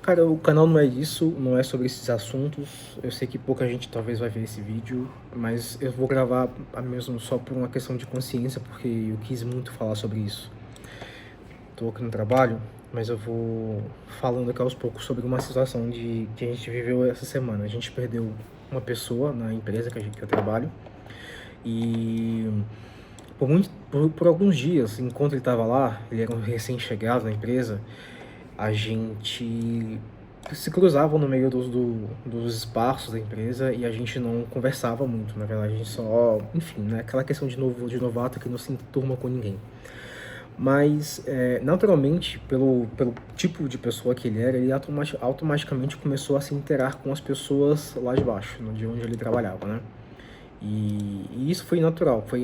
Cara, o canal não é isso, não é sobre esses assuntos. Eu sei que pouca gente talvez vai ver esse vídeo, mas eu vou gravar mesmo só por uma questão de consciência, porque eu quis muito falar sobre isso. Tô aqui no trabalho, mas eu vou falando aqui aos poucos sobre uma situação que a gente viveu essa semana. A gente perdeu uma pessoa na empresa que eu trabalho e por alguns dias, enquanto ele estava lá, ele era um recém-chegado na empresa, a gente se cruzava no meio dos espaços da empresa e a gente não conversava muito, na verdade, a gente só, enfim, né, aquela questão de novato que não se enturma com ninguém. Mas, naturalmente, pelo tipo de pessoa que ele era, ele automaticamente começou a se interar com as pessoas lá de baixo, de onde ele trabalhava, né? E isso foi natural, foi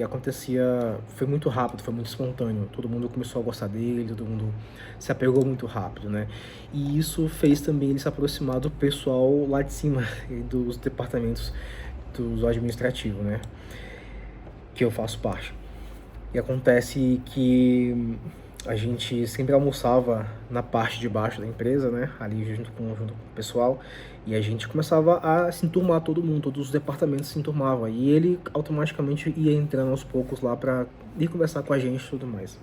muito rápido, foi muito espontâneo. Todo mundo começou a gostar dele, todo mundo se apegou muito rápido, né? E isso fez também ele se aproximar do pessoal lá de cima, dos departamentos do administrativo, né? Que eu faço parte. E acontece que a gente sempre almoçava na parte de baixo da empresa, né? Ali junto com o pessoal. E a gente começava a se enturmar todo mundo, todos os departamentos se enturmavam. E ele automaticamente ia entrando aos poucos lá pra ir conversar com a gente e tudo mais.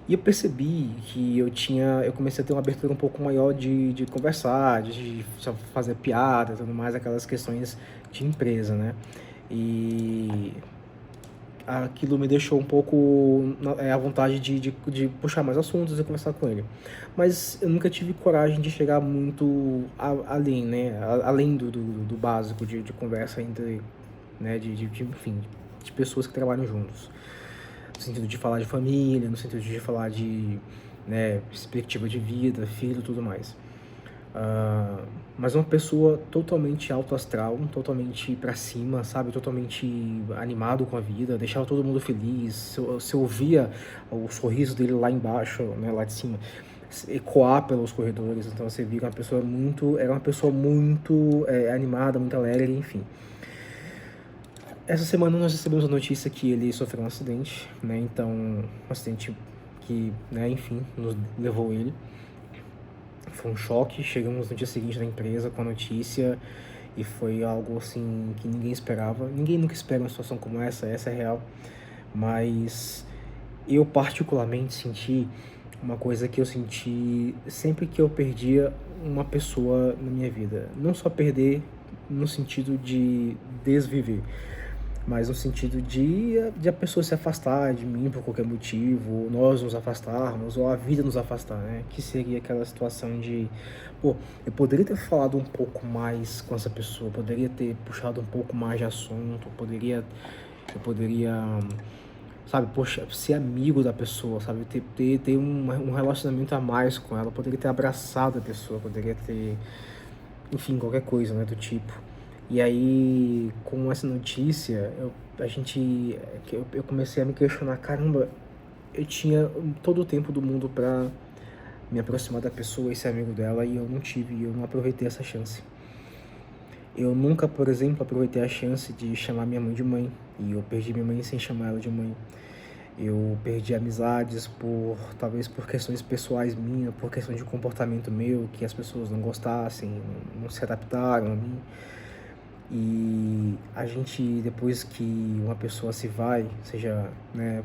E eu percebi que eu comecei a ter uma abertura um pouco maior de conversar, de fazer piada e tudo mais, aquelas questões de empresa, né? E aquilo me deixou um pouco à vontade de puxar mais assuntos e conversar com ele. Mas eu nunca tive coragem de chegar muito além, né? Além do básico de conversa entre, né? Enfim, de pessoas que trabalham juntos. No sentido de falar de família, no sentido de falar de, né, perspectiva de vida, filho e tudo mais. Mas uma pessoa totalmente alto astral, totalmente pra cima, sabe? Totalmente animado com a vida, deixava todo mundo feliz. Você ouvia o sorriso dele lá embaixo, né, lá de cima, ecoar pelos corredores. Então você via que era uma pessoa muito animada, muito alegre, enfim. Essa semana nós recebemos a notícia que ele sofreu um acidente, né? Então, um acidente que, né, enfim, nos levou ele. Foi um choque, chegamos no dia seguinte na empresa com a notícia e foi algo assim que ninguém esperava. Ninguém nunca espera uma situação como essa é real. Mas eu particularmente senti uma coisa que eu senti sempre que eu perdia uma pessoa na minha vida. Não só perder no sentido de desviver, mas no sentido de a pessoa se afastar de mim por qualquer motivo, ou nós nos afastarmos, ou a vida nos afastar, né? Que seria aquela situação de, pô, eu poderia ter falado um pouco mais com essa pessoa, poderia ter puxado um pouco mais de assunto, eu poderia, sabe, poxa, ser amigo da pessoa, sabe, ter um relacionamento a mais com ela, poderia ter abraçado a pessoa, poderia ter, enfim, qualquer coisa, né, do tipo. E aí, com essa notícia, eu comecei a me questionar, caramba, eu tinha todo o tempo do mundo pra me aproximar da pessoa e ser amigo dela e eu não aproveitei essa chance. Eu nunca, por exemplo, aproveitei a chance de chamar minha mãe de mãe e eu perdi minha mãe sem chamar ela de mãe. Eu perdi amizades talvez por questões pessoais minhas, por questão de comportamento meu, que as pessoas não gostassem, não se adaptaram a mim. E a gente, depois que uma pessoa se vai, seja, né,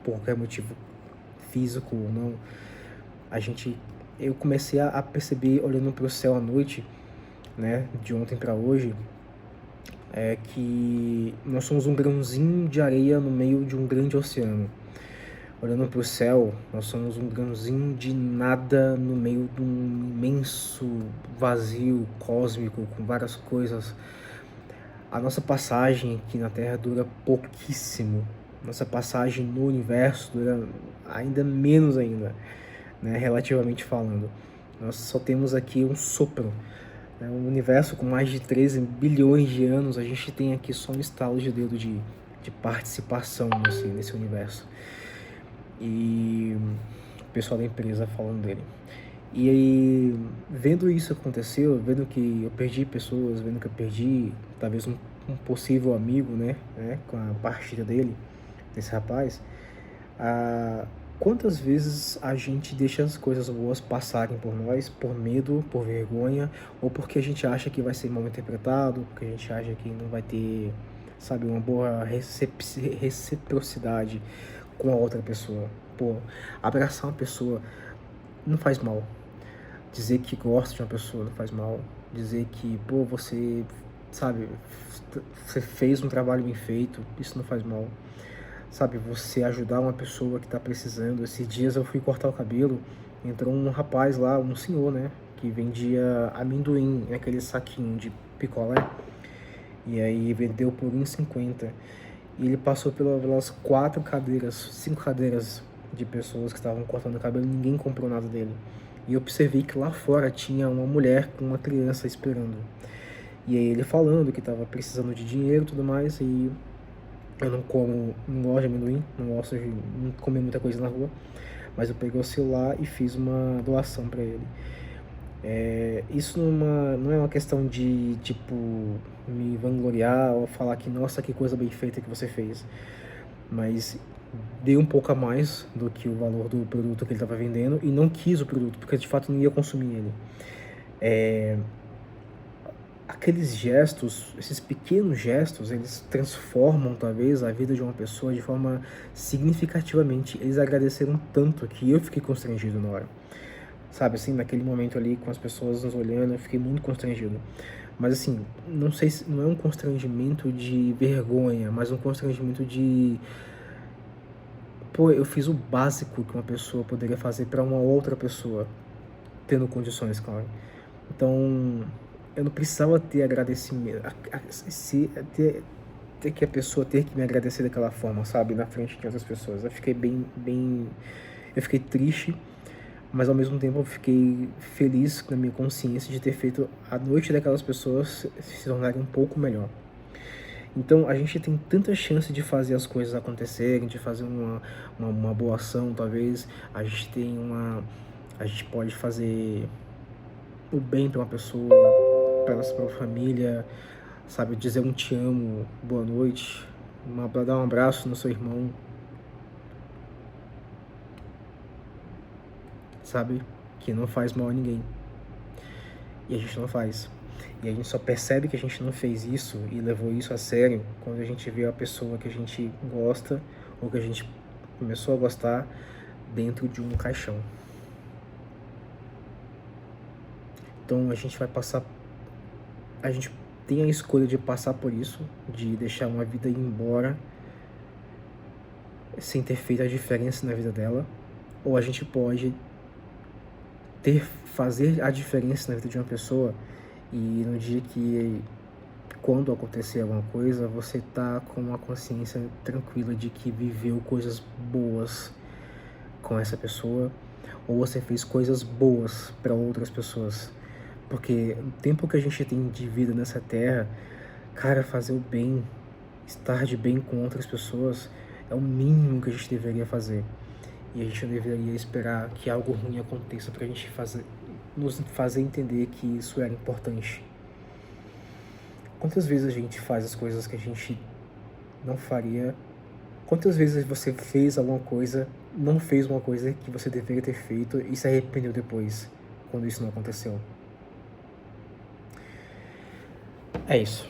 por qualquer motivo físico ou não, eu comecei a perceber, olhando para o céu à noite, né, de ontem para hoje, que nós somos um grãozinho de areia no meio de um grande oceano. Olhando para o céu, nós somos um grãozinho de nada no meio de um imenso vazio cósmico com várias coisas. A nossa passagem aqui na Terra dura pouquíssimo. Nossa passagem no universo dura ainda menos ainda, né, relativamente falando. Nós só temos aqui um sopro. Né, um universo com mais de 13 bilhões de anos, a gente tem aqui só um estalo de dedo de participação nesse universo. E o pessoal da empresa falando dele. E aí, vendo isso acontecer, vendo que eu perdi pessoas, vendo que eu perdi talvez um possível amigo, né, com a partida desse rapaz, Quantas vezes a gente deixa as coisas boas passarem por nós, por medo, por vergonha, ou porque a gente acha que vai ser mal interpretado, porque a gente acha que não vai ter, sabe, uma boa reciprocidade com a outra pessoa. Pô, abraçar uma pessoa não faz mal. Dizer que gosta de uma pessoa não faz mal. Dizer que, pô, você, sabe, você fez um trabalho bem feito, isso não faz mal. Sabe, você ajudar uma pessoa que tá precisando. Esses dias eu fui cortar o cabelo, entrou um rapaz lá, um senhor, né, que vendia amendoim naquele saquinho de picolé, e aí vendeu por R$1,50. E ele passou pelas 5 cadeiras de pessoas que estavam cortando o cabelo, ninguém comprou nada dele. E eu observei que lá fora tinha uma mulher com uma criança esperando. E aí ele falando que estava precisando de dinheiro e tudo mais, e eu não gosto de amendoim, não gosto de não comer muita coisa na rua, mas eu peguei o celular e fiz uma doação para ele. Isso não é uma questão de, tipo, me vangloriar ou falar que, nossa, que coisa bem feita que você fez, mas dei um pouco a mais do que o valor do produto que ele estava vendendo e não quis o produto, porque de fato não ia consumir ele. Aqueles gestos, esses pequenos gestos, eles transformam talvez a vida de uma pessoa de forma significativamente. Eles agradeceram tanto que eu fiquei constrangido na hora. Sabe, assim, naquele momento ali com as pessoas nos olhando, eu fiquei muito constrangido. Mas assim, não sei se não é um constrangimento de vergonha, mas um constrangimento de, pô, eu fiz o básico que uma pessoa poderia fazer para uma outra pessoa, tendo condições, claro. Então, eu não precisava ter agradecimento, ter que a pessoa ter que me agradecer daquela forma, sabe, na frente de outras pessoas. Eu fiquei eu fiquei triste, mas ao mesmo tempo eu fiquei feliz na minha consciência de ter feito a noite daquelas pessoas se tornarem um pouco melhor. Então a gente tem tanta chance de fazer as coisas acontecerem, de fazer uma boa ação, talvez. A gente pode fazer o bem para uma pessoa, para uma família, sabe, dizer um te amo, boa noite, dar um abraço no seu irmão, sabe, que não faz mal a ninguém. E a gente não faz. E a gente só percebe que a gente não fez isso e levou isso a sério quando a gente vê a pessoa que a gente gosta ou que a gente começou a gostar dentro de um caixão. Então a gente tem a escolha de passar por isso, de deixar uma vida ir embora sem ter feito a diferença na vida dela, ou a gente pode fazer a diferença na vida de uma pessoa e no dia que, quando acontecer alguma coisa, você tá com uma consciência tranquila de que viveu coisas boas com essa pessoa, ou você fez coisas boas para outras pessoas. Porque o tempo que a gente tem de vida nessa terra, cara, fazer o bem, estar de bem com outras pessoas é o mínimo que a gente deveria fazer. E a gente não deveria esperar que algo ruim aconteça pra gente nos fazer entender que isso era importante. Quantas vezes a gente faz as coisas que a gente não faria? Quantas vezes você fez alguma coisa, não fez uma coisa que você deveria ter feito e se arrependeu depois, quando isso não aconteceu? É isso.